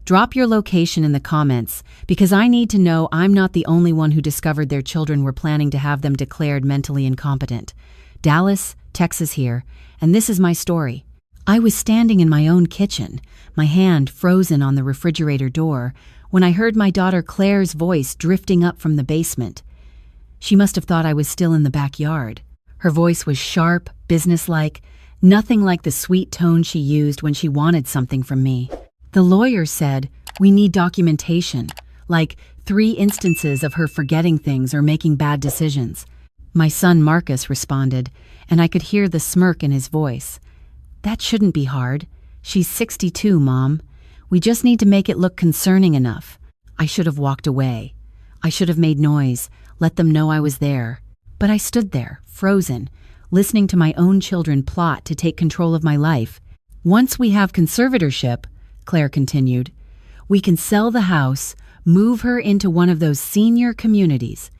Drop your location in the comments because I need to know I'm not the only one who discovered their children were planning to have them declared mentally incompetent. Dallas, Texas here, and this is my story. I was standing in my own kitchen, my hand frozen on the refrigerator door, when I heard my daughter Claire's voice drifting up from the basement. She must have thought I was still in the backyard. Her voice was sharp, businesslike, nothing like the sweet tone she used when she wanted something from me. The lawyer said, "We need documentation, like 3 instances of her forgetting things or making bad decisions." My son Marcus responded, and I could hear the smirk in his voice. "That shouldn't be hard. She's 62, Mom. We just need to make it look concerning enough." I should have walked away. I should have made noise, let them know I was there. But I stood there, frozen, listening to my own children plot to take control of my life. "Once we have conservatorship," Claire continued, "we can sell the house, move her into one of those senior communities.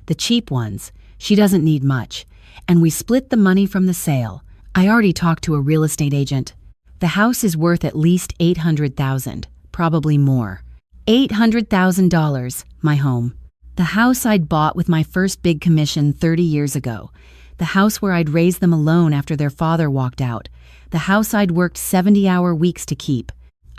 The cheap ones, she doesn't need much, and we split the money from the sale. I already talked to a real estate agent. The house is worth at least $800,000, probably more. $800,000, my home. The house I'd bought with my first big commission 30 years ago. The house where I'd raised them alone after their father walked out. The house I'd worked 70-hour weeks to keep."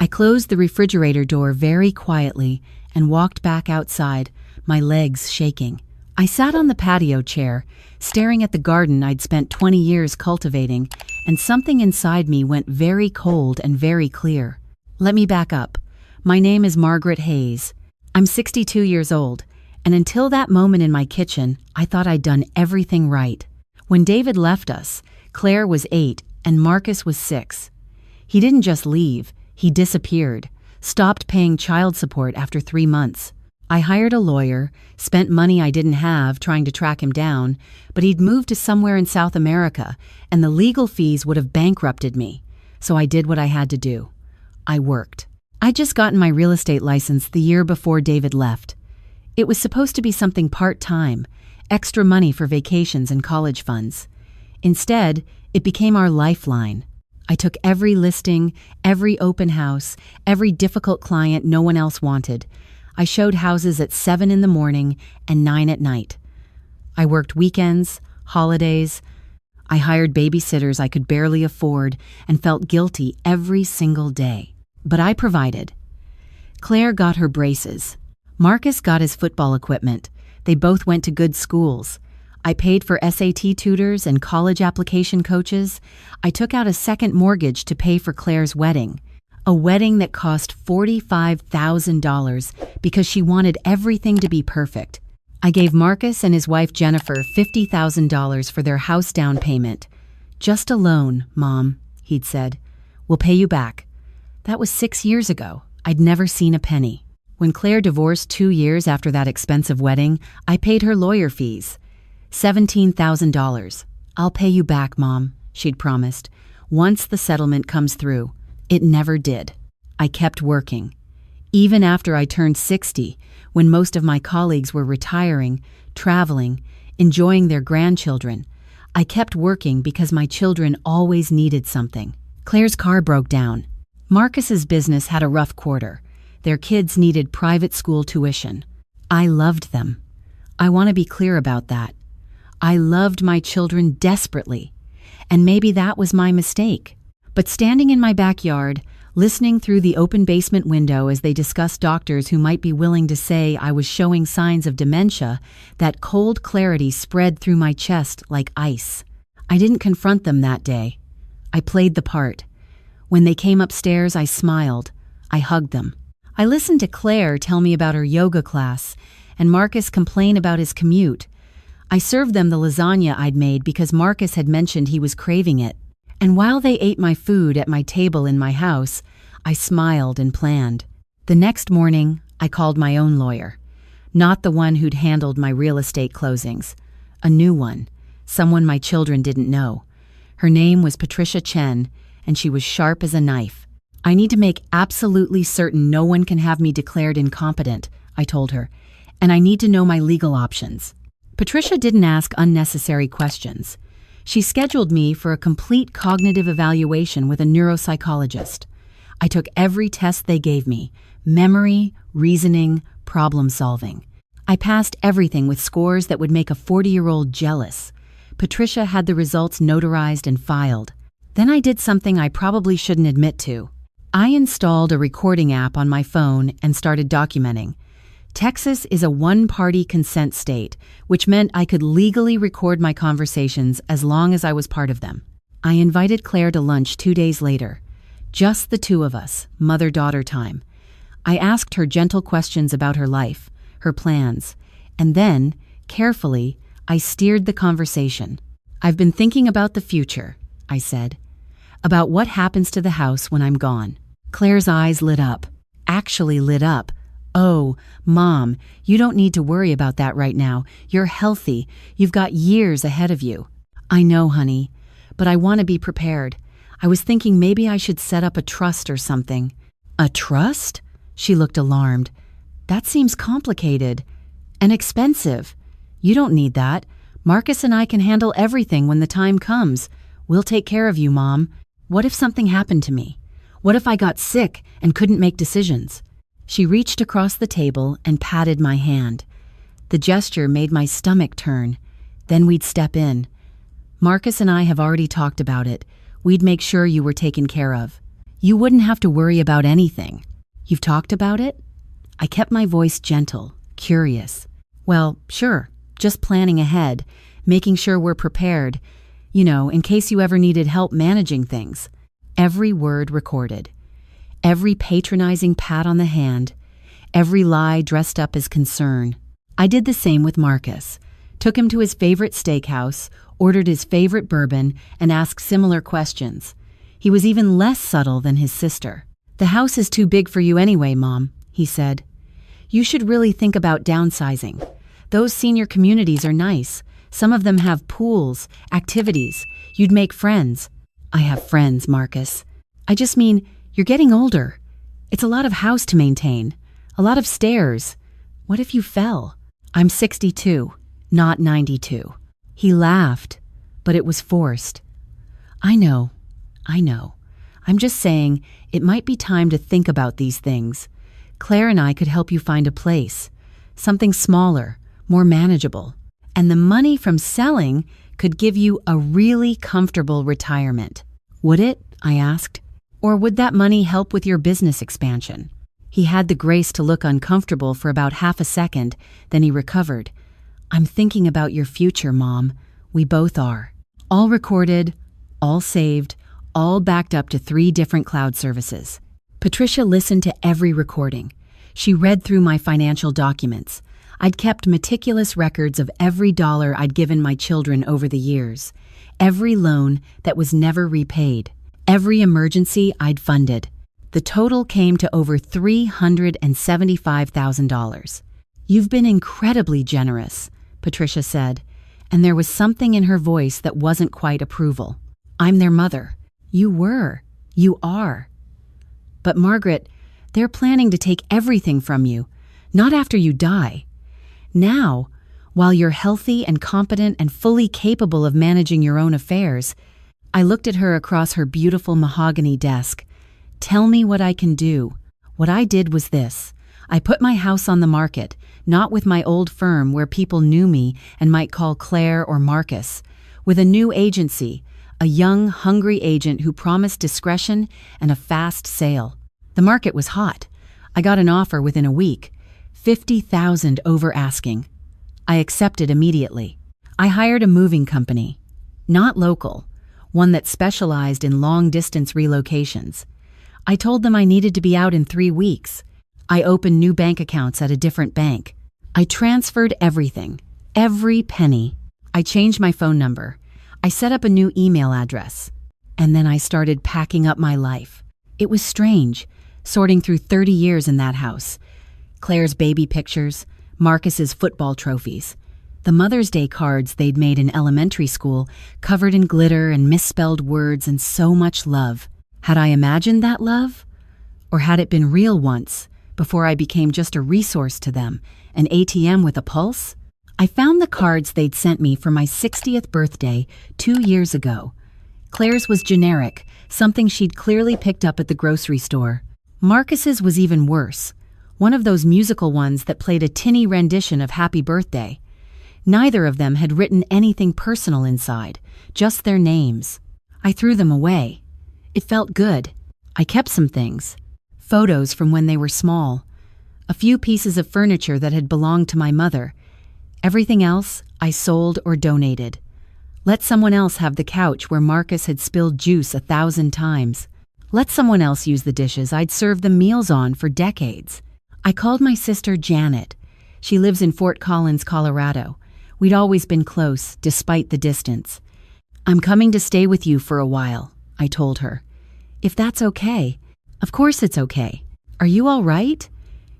I closed the refrigerator door very quietly and walked back outside, my legs shaking. I sat on the patio chair, staring at the garden I'd spent 20 years cultivating, and something inside me went very cold and very clear. Let me back up. My name is Margaret Hayes. I'm 62 years old, and until that moment in my kitchen, I thought I'd done everything right. When David left us, Claire was 8 and Marcus was 6. He didn't just leave. He disappeared, stopped paying child support after 3 months. I hired a lawyer, spent money I didn't have trying to track him down, but he'd moved to somewhere in South America, and the legal fees would have bankrupted me. So I did what I had to do. I worked. I'd just gotten my real estate license the year before David left. It was supposed to be something part-time, extra money for vacations and college funds. Instead, it became our lifeline. I took every listing, every open house, every difficult client no one else wanted. I showed houses at 7 in the morning and 9 at night. I worked weekends, holidays. I hired babysitters I could barely afford and felt guilty every single day. But I provided. Claire got her braces. Marcus got his football equipment. They both went to good schools. I paid for SAT tutors and college application coaches. I took out a second mortgage to pay for Claire's wedding. A wedding that cost $45,000 because she wanted everything to be perfect. I gave Marcus and his wife Jennifer $50,000 for their house down payment. "Just a loan, Mom," he'd said. "We'll pay you back." That was 6 years ago. I'd never seen a penny. When Claire divorced 2 years after that expensive wedding, I paid her lawyer fees. $17,000. "I'll pay you back, Mom," she'd promised, "once the settlement comes through." It never did. I kept working. Even after I turned 60, when most of my colleagues were retiring, traveling, enjoying their grandchildren, I kept working because my children always needed something. Claire's car broke down. Marcus's business had a rough quarter. Their kids needed private school tuition. I loved them. I want to be clear about that. I loved my children desperately, and maybe that was my mistake. But standing in my backyard, listening through the open basement window as they discussed doctors who might be willing to say I was showing signs of dementia, that cold clarity spread through my chest like ice. I didn't confront them that day. I played the part. When they came upstairs, I smiled. I hugged them. I listened to Claire tell me about her yoga class, and Marcus complain about his commute. I served them the lasagna I'd made because Marcus had mentioned he was craving it. And while they ate my food at my table in my house, I smiled and planned. The next morning, I called my own lawyer. Not the one who'd handled my real estate closings. A new one. Someone my children didn't know. Her name was Patricia Chen, and she was sharp as a knife. "I need to make absolutely certain no one can have me declared incompetent," I told her, "and I need to know my legal options." Patricia didn't ask unnecessary questions. She scheduled me for a complete cognitive evaluation with a neuropsychologist. I took every test they gave me: memory, reasoning, problem solving. I passed everything with scores that would make a 40-year-old jealous. Patricia had the results notarized and filed. Then I did something I probably shouldn't admit to. I installed a recording app on my phone and started documenting. Texas is a one-party consent state, which meant I could legally record my conversations as long as I was part of them. I invited Claire to lunch 2 days later. Just the two of us, mother-daughter time. I asked her gentle questions about her life, her plans, and then, carefully, I steered the conversation. "I've been thinking about the future," I said. "About what happens to the house when I'm gone." Claire's eyes lit up. Actually lit up. "Oh, Mom, you don't need to worry about that right now. You're healthy. You've got years ahead of you." "I know, honey, but I want to be prepared. I was thinking maybe I should set up a trust or something." "A trust?" She looked alarmed. "That seems complicated and expensive. You don't need that. Marcus and I can handle everything when the time comes. We'll take care of you, Mom. What if something happened to me? What if I got sick and couldn't make decisions?" She reached across the table and patted my hand. The gesture made my stomach turn. Then we'd step in. "Marcus and I have already talked about it. We'd make sure you were taken care of. You wouldn't have to worry about anything." "You've talked about it?" I kept my voice gentle, curious. "Well, sure. Just planning ahead, making sure we're prepared, in case you ever needed help managing things." Every word recorded. Every patronizing pat on the hand. Every lie dressed up as concern. I did the same with Marcus. Took him to his favorite steakhouse, ordered his favorite bourbon, and asked similar questions. He was even less subtle than his sister. "The house is too big for you anyway, Mom," he said. "You should really think about downsizing. Those senior communities are nice. Some of them have pools, activities. You'd make friends." "I have friends, Marcus. I just mean, you're getting older. It's a lot of house to maintain, a lot of stairs. What if you fell?" "I'm 62, not 92. He laughed, but it was forced. I know. I'm just saying it might be time to think about these things. Claire and I could help you find a place, something smaller, more manageable. And the money from selling could give you a really comfortable retirement." "Would it?" I asked. "Or would that money help with your business expansion?" He had the grace to look uncomfortable for about half a second, then he recovered. "I'm thinking about your future, Mom. We both are." All recorded, all saved, all backed up to 3 different cloud services. Patricia listened to every recording. She read through my financial documents. I'd kept meticulous records of every dollar I'd given my children over the years, every loan that was never repaid, every emergency I'd funded. The total came to over $375,000. "You've been incredibly generous," Patricia said, and there was something in her voice that wasn't quite approval. "I'm their mother." "You were. You are." "But Margaret, they're planning to take everything from you, not after you die. Now, while you're healthy and competent and fully capable of managing your own affairs." I looked at her across her beautiful mahogany desk. "Tell me what I can do." What I did was this. I put my house on the market, not with my old firm where people knew me and might call Claire or Marcus, with a new agency, a young, hungry agent who promised discretion and a fast sale. The market was hot. I got an offer within a week, $50,000 over asking. I accepted immediately. I hired a moving company, not local, one that specialized in long-distance relocations. I told them I needed to be out in 3 weeks. I opened new bank accounts at a different bank. I transferred everything, every penny. I changed my phone number. I set up a new email address. And then I started packing up my life. It was strange, sorting through 30 years in that house. Claire's baby pictures, Marcus's football trophies, the Mother's Day cards they'd made in elementary school, covered in glitter and misspelled words and so much love. Had I imagined that love? Or had it been real once, before I became just a resource to them, an ATM with a pulse? I found the cards they'd sent me for my 60th birthday 2 years ago. Claire's was generic, something she'd clearly picked up at the grocery store. Marcus's was even worse, one of those musical ones that played a tinny rendition of Happy Birthday. Neither of them had written anything personal inside, just their names. I threw them away. It felt good. I kept some things. Photos from when they were small. A few pieces of furniture that had belonged to my mother. Everything else I sold or donated. Let someone else have the couch where Marcus had spilled juice 1,000 times. Let someone else use the dishes I'd served them meals on for decades. I called my sister Janet. She lives in Fort Collins, Colorado. We'd always been close, despite the distance. "I'm coming to stay with you for a while," I told her. "If that's okay." "Of course it's okay. Are you all right?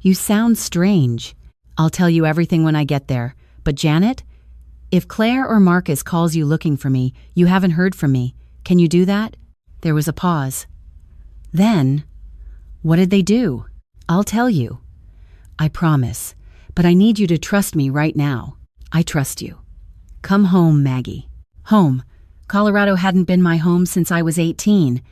You sound strange." "I'll tell you everything when I get there. But Janet, if Claire or Marcus calls you looking for me, you haven't heard from me. Can you do that?" There was a pause. Then, "What did they do?" "I'll tell you." "I promise. But I need you to trust me right now." "I trust you." "Come home, Maggie." Home. Colorado hadn't been my home since I was 18.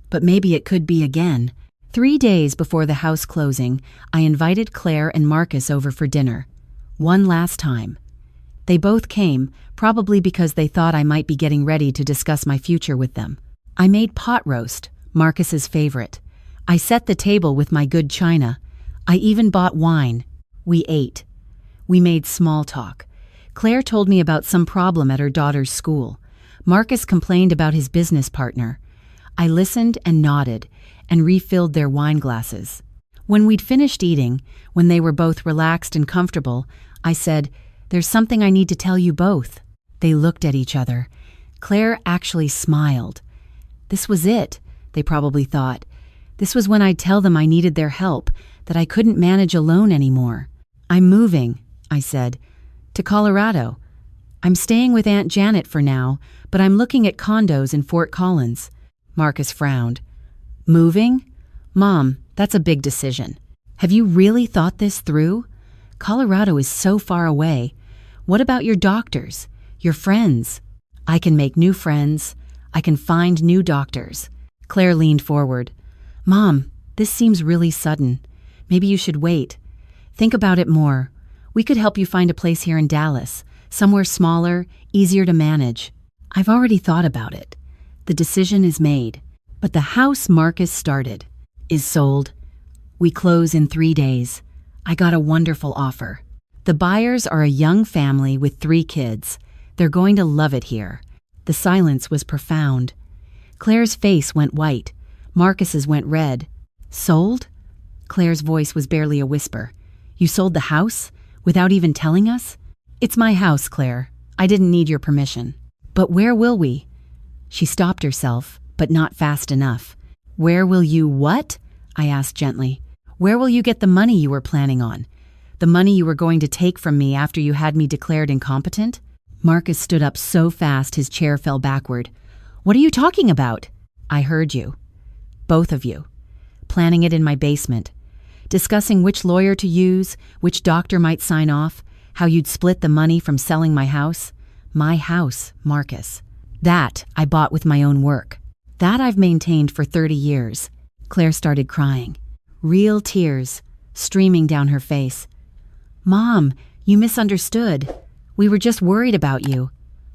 But maybe it could be again. 3 days before the house closing, I invited Claire and Marcus over for dinner. One last time. They both came, probably because they thought I might be getting ready to discuss my future with them. I made pot roast, Marcus's favorite. I set the table with my good china. I even bought wine. We ate. We made small talk. Claire told me about some problem at her daughter's school. Marcus complained about his business partner. I listened and nodded and refilled their wine glasses. When we'd finished eating, when they were both relaxed and comfortable, I said, "There's something I need to tell you both." They looked at each other. Claire actually smiled. This was it, they probably thought. This was when I'd tell them I needed their help, that I couldn't manage alone anymore. "I'm moving," I said, "to Colorado. I'm staying with Aunt Janet for now, but I'm looking at condos in Fort Collins." Marcus frowned. "Moving? Mom, that's a big decision. Have you really thought this through? Colorado is so far away. What about your doctors? Your friends?" "I can make new friends. I can find new doctors." Claire leaned forward. "Mom, this seems really sudden. Maybe you should wait. Think about it more. We could help you find a place here in Dallas, somewhere smaller, easier to manage." "I've already thought about it. The decision is made. But the house Marcus started is sold. We close in 3 days. I got a wonderful offer. The buyers are a young family with 3 kids. They're going to love it here." The silence was profound. Claire's face went white. Marcus's went red. "Sold?" Claire's voice was barely a whisper. "You sold the house? Without even telling us?" "It's my house, Claire. I didn't need your permission." "But where will we?" She stopped herself, but not fast enough. "Where will you what?" I asked gently. "Where will you get the money you were planning on? The money you were going to take from me after you had me declared incompetent?" Marcus stood up so fast his chair fell backward. "What are you talking about?" "I heard you. Both of you. Planning it in my basement. Discussing which lawyer to use, which doctor might sign off, how you'd split the money from selling my house. My house, Marcus. That I bought with my own work. That I've maintained for 30 years. Claire started crying. Real tears streaming down her face. "Mom, you misunderstood. We were just worried about you.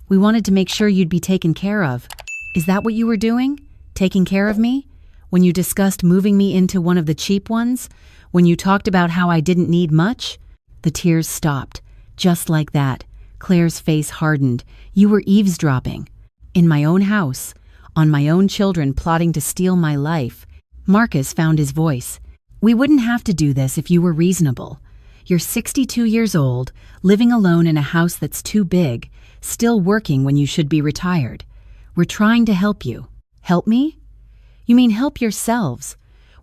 We wanted to make sure you'd be taken care of. Is that what you were doing? Taking care of me? When you discussed moving me into one of the cheap ones? When you talked about how I didn't need much?" The tears stopped. Just like that. Claire's face hardened. "You were eavesdropping. In my own house. On my own children plotting to steal my life." Marcus found his voice. "We wouldn't have to do this if you were reasonable. You're 62 years old, living alone in a house that's too big, still working when you should be retired. We're trying to help you." "Help me? You mean help yourselves?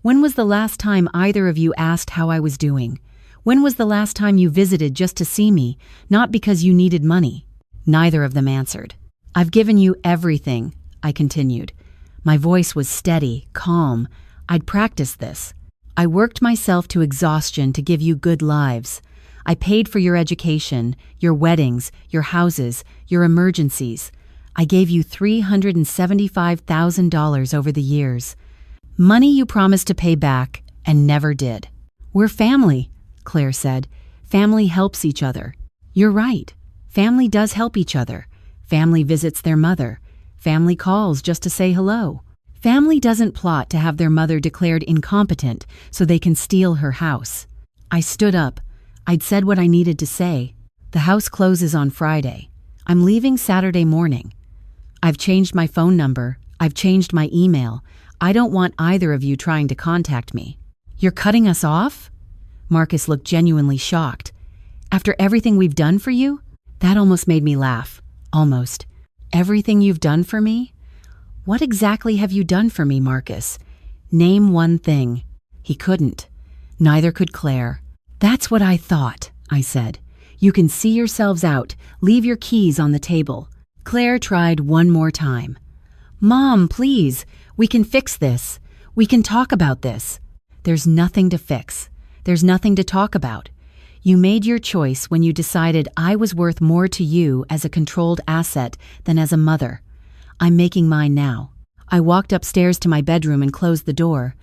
When was the last time either of you asked how I was doing? When was the last time you visited just to see me, not because you needed money?" Neither of them answered. "I've given you everything," I continued. My voice was steady, calm. I'd practiced this. "I worked myself to exhaustion to give you good lives. I paid for your education, your weddings, your houses, your emergencies. I gave you $375,000 over the years. Money you promised to pay back and never did. We're family, Claire said. Family helps each other. You're right. Family does help each other. Family visits their mother. Family calls just to say hello. Family doesn't plot to have their mother declared incompetent so they can steal her house. I stood up. I'd said what I needed to say. The house closes on Friday. I'm leaving Saturday morning. I've changed my phone number. I've changed my email. I don't want either of you trying to contact me. You're cutting us off? Marcus looked genuinely shocked. After everything we've done for you? That almost made me laugh. Almost. Everything you've done for me? What exactly have you done for me, Marcus? Name one thing. He couldn't. Neither could Claire. That's what I thought, I said. You can see yourselves out. Leave your keys on the table. Claire tried one more time. Mom, please. We can fix this. We can talk about this. There's nothing to fix. There's nothing to talk about. You made your choice when you decided I was worth more to you as a controlled asset than as a mother. I'm making mine now. I walked upstairs to my bedroom and closed the door.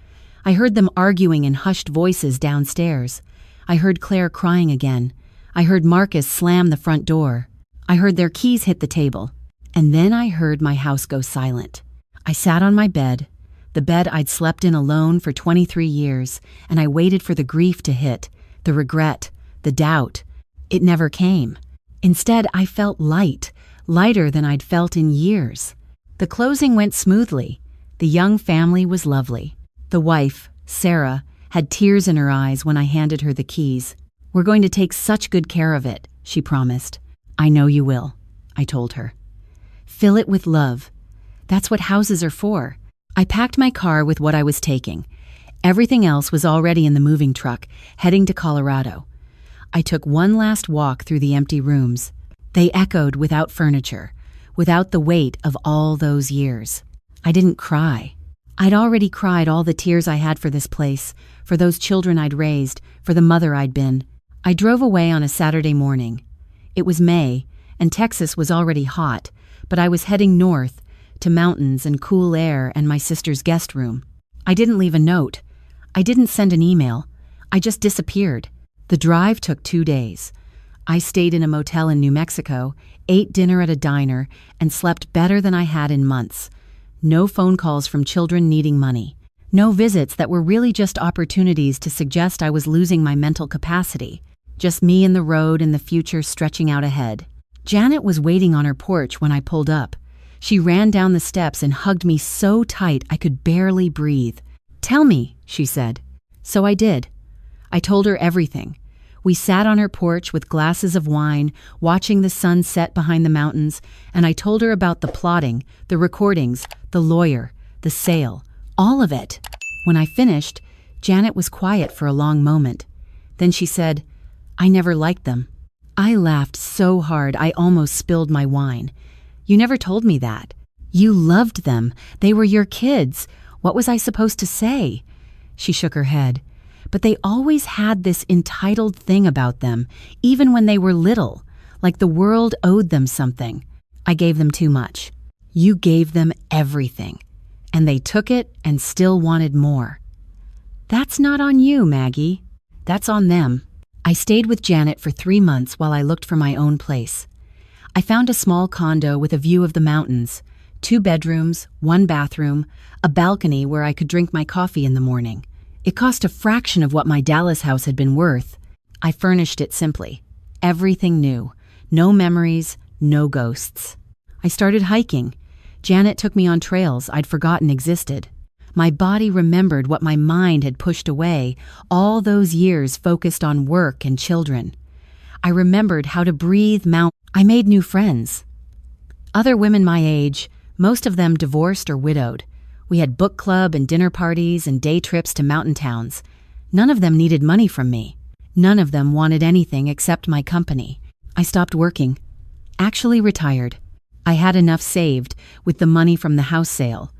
I heard them arguing in hushed voices downstairs. I heard Claire crying again. I heard Marcus slam the front door. I heard their keys hit the table. And then I heard my house go silent. I sat on my bed, the bed I'd slept in alone for 23 years, and I waited for the grief to hit, the regret, the doubt. It never came. Instead, I felt light, lighter than I'd felt in years. The closing went smoothly. The young family was lovely. The wife, Sarah, had tears in her eyes when I handed her the keys. We're going to take such good care of it, she promised. I know you will, I told her. Fill it with love. That's what houses are for. I packed my car with what I was taking. Everything else was already in the moving truck, heading to Colorado. I took one last walk through the empty rooms. They echoed without furniture, without the weight of all those years. I didn't cry. I'd already cried all the tears I had for this place, for those children I'd raised, for the mother I'd been. I drove away on a Saturday morning. It was May, and Texas was already hot, but I was heading north, to mountains and cool air and my sister's guest room. I didn't leave a note. I didn't send an email. I just disappeared. The drive took 2 days. I stayed in a motel in New Mexico, ate dinner at a diner, and slept better than I had in months. No phone calls from children needing money. No visits that were really just opportunities to suggest I was losing my mental capacity. Just me and the road and the future stretching out ahead. Janet was waiting on her porch when I pulled up. She ran down the steps and hugged me so tight I could barely breathe. Tell me, she said. So I did. I told her everything. We sat on her porch with glasses of wine, watching the sun set behind the mountains, and I told her about the plotting, the recordings, the lawyer, the sale, all of it. When I finished, Janet was quiet for a long moment. Then she said, I never liked them. I laughed so hard I almost spilled my wine. You never told me that. You loved them. They were your kids. What was I supposed to say? She shook her head. But they always had this entitled thing about them, even when they were little, like the world owed them something. I gave them too much. You gave them everything. And they took it and still wanted more. That's not on you, Maggie. That's on them. I stayed with Janet for 3 months while I looked for my own place. I found a small condo with a view of the mountains, 2 bedrooms, 1 bathroom, a balcony where I could drink my coffee in the morning. It cost a fraction of what my Dallas house had been worth. I furnished it simply. Everything new. No memories, no ghosts. I started hiking. Janet took me on trails I'd forgotten existed. My body remembered what my mind had pushed away, all those years focused on work and children. I remembered how to breathe I made new friends. Other women my age, most of them divorced or widowed. We had book club and dinner parties and day trips to mountain towns. None of them needed money from me. None of them wanted anything except my company. I stopped working. Actually retired. I had enough saved with the money from the house sale.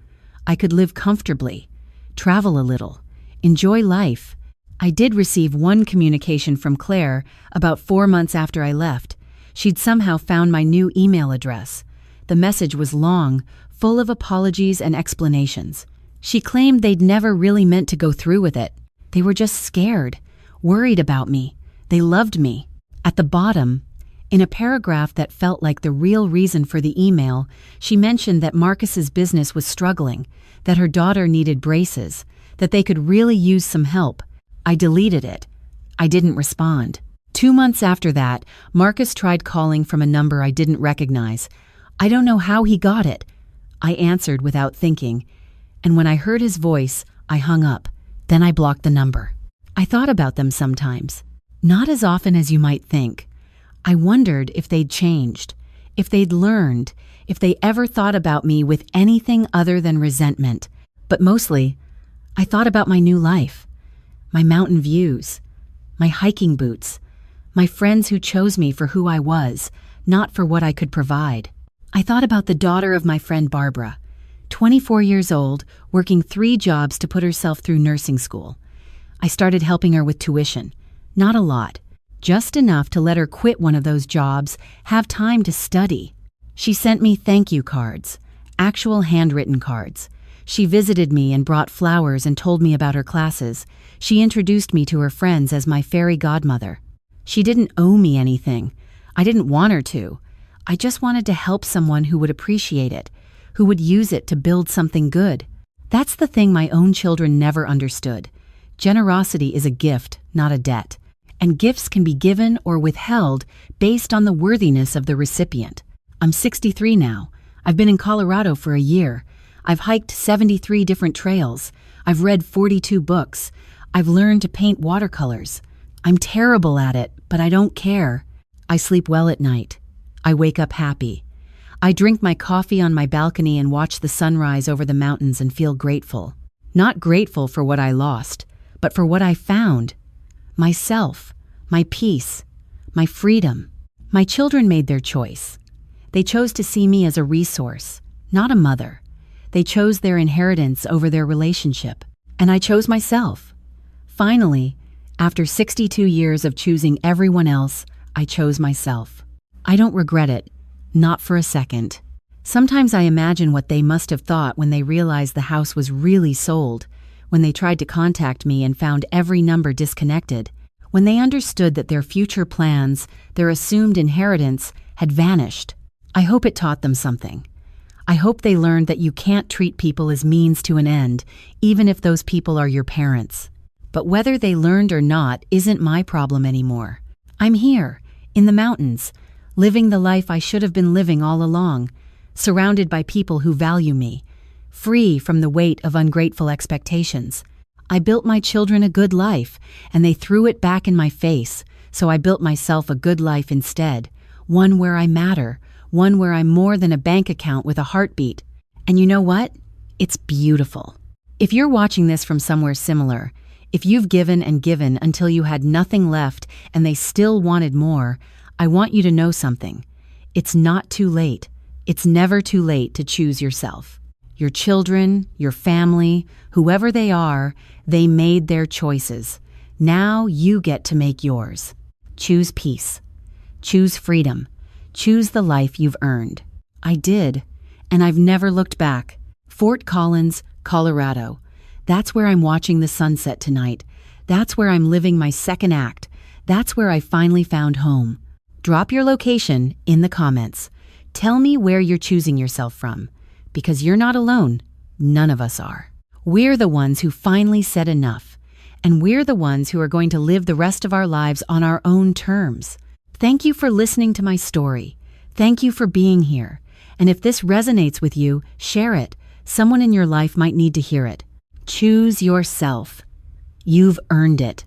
I could live comfortably, travel a little, enjoy life. I did receive one communication from Claire about 4 months after I left. She'd somehow found my new email address. The message was long, full of apologies and explanations. She claimed they'd never really meant to go through with it. They were just scared, worried about me. They loved me. At the bottom, in a paragraph that felt like the real reason for the email, she mentioned that Marcus's business was struggling, that her daughter needed braces, that they could really use some help. I deleted it. I didn't respond. 2 months after that, Marcus tried calling from a number I didn't recognize. I don't know how he got it. I answered without thinking, and when I heard his voice, I hung up. Then I blocked the number. I thought about them sometimes. Not as often as you might think. I wondered if they'd changed, if they'd learned, if they ever thought about me with anything other than resentment. But mostly, I thought about my new life, my mountain views, my hiking boots, my friends who chose me for who I was, not for what I could provide. I thought about the daughter of my friend Barbara, 24 years old, working 3 jobs to put herself through nursing school. I started helping her with tuition. Not a lot, just enough to let her quit one of those jobs, have time to study. She sent me thank you cards, actual handwritten cards. She visited me and brought flowers and told me about her classes. She introduced me to her friends as my fairy godmother. She didn't owe me anything. I didn't want her to. I just wanted to help someone who would appreciate it, who would use it to build something good. That's the thing my own children never understood. Generosity is a gift, not a debt. And gifts can be given or withheld based on the worthiness of the recipient. I'm 63 now. I've been in Colorado for a year. I've hiked 73 different trails. I've read 42 books. I've learned to paint watercolors. I'm terrible at it, but I don't care. I sleep well at night. I wake up happy. I drink my coffee on my balcony and watch the sunrise over the mountains and feel grateful. Not grateful for what I lost, but for what I found. Myself, my peace, my freedom. My children made their choice. They chose to see me as a resource, not a mother. They chose their inheritance over their relationship. And I chose myself. Finally, after 62 years of choosing everyone else, I chose myself. I don't regret it, not for a second. Sometimes I imagine what they must have thought when they realized the house was really sold, when they tried to contact me and found every number disconnected, when they understood that their future plans, their assumed inheritance, had vanished. I hope it taught them something. I hope they learned that you can't treat people as means to an end, even if those people are your parents. But whether they learned or not isn't my problem anymore. I'm here, in the mountains, living the life I should have been living all along, surrounded by people who value me, free from the weight of ungrateful expectations. I built my children a good life, and they threw it back in my face, so I built myself a good life instead, one where I matter, one where I'm more than a bank account with a heartbeat. And you know what? It's beautiful. If you're watching this from somewhere similar, if you've given and given until you had nothing left and they still wanted more, I want you to know something. It's not too late. It's never too late to choose yourself. Your children, your family, whoever they are, they made their choices. Now you get to make yours. Choose peace. Choose freedom. Choose the life you've earned. I did, and I've never looked back. Fort Collins, Colorado. That's where I'm watching the sunset tonight. That's where I'm living my second act. That's where I finally found home. Drop your location in the comments. Tell me where you're choosing yourself from. Because you're not alone. None of us are. We're the ones who finally said enough. And we're the ones who are going to live the rest of our lives on our own terms. Thank you for listening to my story. Thank you for being here. And if this resonates with you, share it. Someone in your life might need to hear it. Choose yourself. You've earned it.